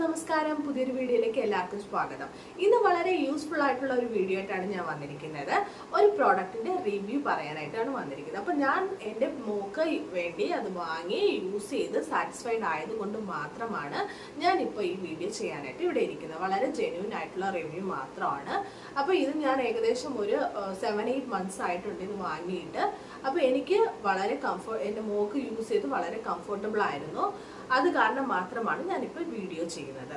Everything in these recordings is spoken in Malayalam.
നമസ്കാരം. പുതിയൊരു വീഡിയോയിലേക്ക് എല്ലാവർക്കും സ്വാഗതം. ഇന്ന് വളരെ യൂസ്ഫുൾ ആയിട്ടുള്ള ഒരു വീഡിയോ ആയിട്ടാണ് ഞാൻ വന്നിരിക്കുന്നത്. ഒരു പ്രോഡക്റ്റിന്റെ റിവ്യൂ പറയാനായിട്ടാണ് വന്നിരിക്കുന്നത്. അപ്പോൾ ഞാൻ എൻ്റെ മോക്ക് വേണ്ടി അത് വാങ്ങി യൂസ് ചെയ്ത് സാറ്റിസ്ഫൈഡ് ആയതുകൊണ്ട് മാത്രമാണ് ഞാനിപ്പോൾ ഈ വീഡിയോ ചെയ്യാനായിട്ട് ഇവിടെ ഇരിക്കുന്നത്. വളരെ ജെന്യൂൻ ആയിട്ടുള്ള റിവ്യൂ മാത്രമാണ്. അപ്പോൾ ഇത് ഞാൻ ഏകദേശം ഒരു 7-8 മന്ത്സ് ആയിട്ടുണ്ട് ഇത് വാങ്ങിയിട്ട്. അപ്പോൾ എനിക്ക് വളരെ എൻ്റെ മോക്ക് യൂസ് ചെയ്ത് വളരെ കംഫർട്ടബിൾ ആയിരുന്നു. അത് കാരണം മാത്രമാണ് ഞാനിപ്പോൾ വീഡിയോ ചെയ്യുന്നത്.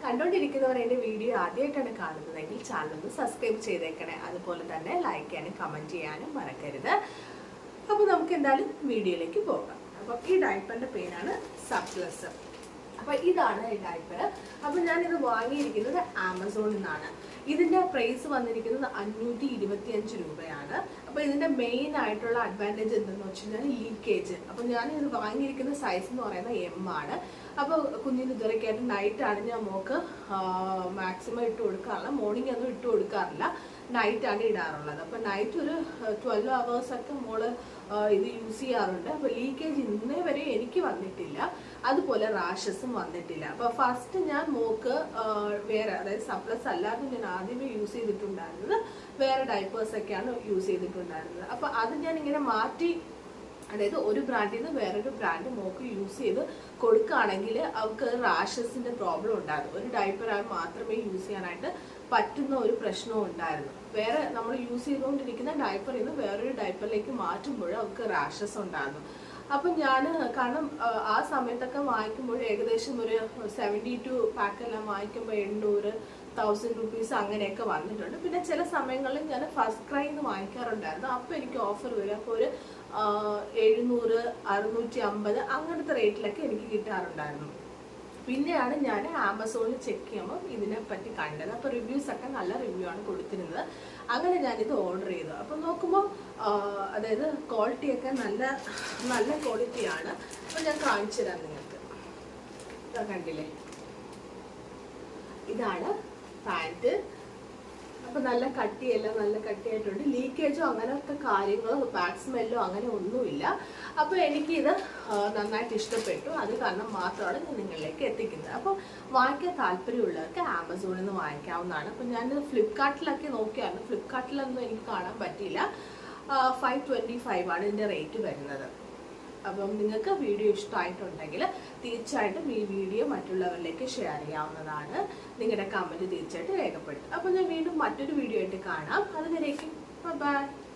കണ്ടുകൊണ്ടിരിക്കുന്നവർ എൻ്റെ വീഡിയോ ആദ്യമായിട്ടാണ് കാണുന്നതെങ്കിൽ ചാനൽ ഒന്ന് സബ്സ്ക്രൈബ് ചെയ്തേക്കണേ. അതുപോലെ തന്നെ ലൈക്ക് ചെയ്യാനും കമൻറ്റ് ചെയ്യാനും മറക്കരുത്. അപ്പോൾ നമുക്ക് എന്തായാലും വീഡിയോയിലേക്ക് പോകാം. അപ്പോൾ ഈ ഡയപ്പറിൻ്റെ പേരാണ് സപ്ലസ്. അപ്പോൾ ഇതാണ് ഈ ഡയപ്പർ. അപ്പോൾ ഞാനിത് വാങ്ങിയിരിക്കുന്നത് ആമസോണിൽ നിന്നാണ്. ഇതിൻ്റെ പ്രൈസ് വന്നിരിക്കുന്നത് 525 രൂപയാണ്. അപ്പോൾ ഇതിൻ്റെ മെയിൻ ആയിട്ടുള്ള അഡ്വാൻറ്റേജ് എന്തെന്ന് വെച്ച് കഴിഞ്ഞാൽ ലീക്കേജ്. അപ്പോൾ ഞാനിത് വാങ്ങിയിരിക്കുന്ന സൈസ് എന്ന് പറയുന്നത് M ആണ്. അപ്പോൾ കുഞ്ഞിന് ഇതുവരെയൊക്കെയായിട്ട് നൈറ്റാണ് ഞാൻ മോക്ക് മാക്സിമം ഇട്ട് കൊടുക്കാറില്ല. മോർണിംഗ് ഒന്നും ഇട്ട് കൊടുക്കാറില്ല, നൈറ്റാണ് ഇടാറുള്ളത്. അപ്പോൾ നൈറ്റ് ഒരു 12 hours ഒക്കെ മോള് ഇത് യൂസ് ചെയ്യാറുണ്ട്. അപ്പോൾ ലീക്കേജ് ഇന്നേ വരെ എനിക്ക് വന്നിട്ടില്ല, അതുപോലെ റാഷസും വന്നിട്ടില്ല. അപ്പോൾ ഫസ്റ്റ് ഞാൻ മോക്ക് വേറെ, അതായത് സപ്ലസ് അല്ലാതെ ഞാൻ ആദ്യമേ യൂസ് ചെയ്തിട്ടുണ്ടായിരുന്നത് വേറെ ഡൈപ്പേഴ്സൊക്കെയാണ് യൂസ് ചെയ്തിട്ടുണ്ടായിരുന്നത്. അപ്പോൾ അത് ഞാൻ ഇങ്ങനെ മാറ്റി, അതായത് ഒരു ബ്രാൻഡിൽ നിന്ന് വേറൊരു ബ്രാൻഡ് മോക്ക് യൂസ് ചെയ്ത് കൊടുക്കുകയാണെങ്കിൽ അവർക്ക് റാഷസിൻ്റെ പ്രോബ്ലം ഉണ്ടായിരുന്നു. ഒരു ഡൈപ്പർ മാത്രമേ യൂസ് ചെയ്യാനായിട്ട് പറ്റുന്ന ഒരു പ്രശ്നവും ഉണ്ടായിരുന്നു. വേറെ നമ്മൾ യൂസ് ചെയ്തുകൊണ്ടിരിക്കുന്ന ഡൈപ്പറിൽ നിന്ന് വേറൊരു ഡൈപ്പറിലേക്ക് മാറ്റുമ്പോൾ അവർക്ക് റാഷസ് ഉണ്ടായിരുന്നു. അപ്പം ഞാൻ കാരണം ആ സമയത്തൊക്കെ വാങ്ങിക്കുമ്പോൾ ഏകദേശം ഒരു 72 പാക്കെല്ലാം വാങ്ങിക്കുമ്പോൾ 800-1000 രൂപീസ് അങ്ങനെയൊക്കെ വന്നിട്ടുണ്ട്. പിന്നെ ചില സമയങ്ങളിൽ ഞാൻ ഫസ്റ്റ് ക്രൈന്ന് വാങ്ങിക്കാറുണ്ടായിരുന്നു. അപ്പോൾ എനിക്ക് ഓഫർ വരും. അപ്പോൾ ഒരു 700-650 അങ്ങനത്തെ റേറ്റിലൊക്കെ എനിക്ക് കിട്ടാറുണ്ടായിരുന്നു. പിന്നെയാണ് ഞാൻ ആമസോണിൽ ചെക്ക് ചെയ്യുമ്പോൾ ഇതിനെപ്പറ്റി കണ്ടത്. അപ്പോൾ റിവ്യൂസൊക്കെ നല്ല റിവ്യൂ ആണ് കൊടുത്തിരുന്നത്. അങ്ങനെ ഞാനിത് ഓർഡർ ചെയ്തു. അപ്പോൾ നോക്കുമ്പോൾ അതായത് ക്വാളിറ്റിയൊക്കെ നല്ല ക്വാളിറ്റിയാണ്. അപ്പോൾ ഞാൻ കാണിച്ചു തരാം നിങ്ങൾക്ക്. കണ്ടില്ലേ, ഇതാണ് പാൻറ്റ്. അപ്പോൾ നല്ല കട്ടിയായിട്ടുണ്ട്. ലീക്കേജോ അങ്ങനത്തെ കാര്യങ്ങളോ ബാഡ് സ്മെല്ലോ അങ്ങനെ ഒന്നുമില്ല. അപ്പോൾ എനിക്കിത് നന്നായിട്ട് ഇഷ്ടപ്പെട്ടു. അത് കാരണം മാത്രമാണ് ഞാൻ നിങ്ങളിലേക്ക് എത്തിക്കുന്നത്. അപ്പോൾ വാങ്ങിക്കാൻ താല്പര്യമുള്ളവർക്ക് ആമസോണിൽ നിന്ന് വാങ്ങിക്കാവുന്നതാണ്. അപ്പോൾ ഞാൻ ഫ്ലിപ്കാർട്ടിലൊക്കെ നോക്കിയായിരുന്നു. ഫ്ലിപ്കാർട്ടിലൊന്നും എനിക്ക് കാണാൻ പറ്റിയില്ല. 525 ആണ് ഇതിൻ്റെ റേറ്റ് വരുന്നത്. അപ്പം നിങ്ങൾക്ക് വീഡിയോ ഇഷ്ടമായിട്ടുണ്ടെങ്കിൽ തീർച്ചയായിട്ടും ഈ വീഡിയോ മറ്റുള്ളവരിലേക്ക് ഷെയർ ചെയ്യാവുന്നതാണ്. നിങ്ങളുടെ കമൻറ്റ് തീർച്ചയായിട്ടും രേഖപ്പെടുത്തും. അപ്പോൾ ഞാൻ വീണ്ടും മറ്റൊരു വീഡിയോ ആയിട്ട് കാണാം. അതുവരേക്കും ബൈ.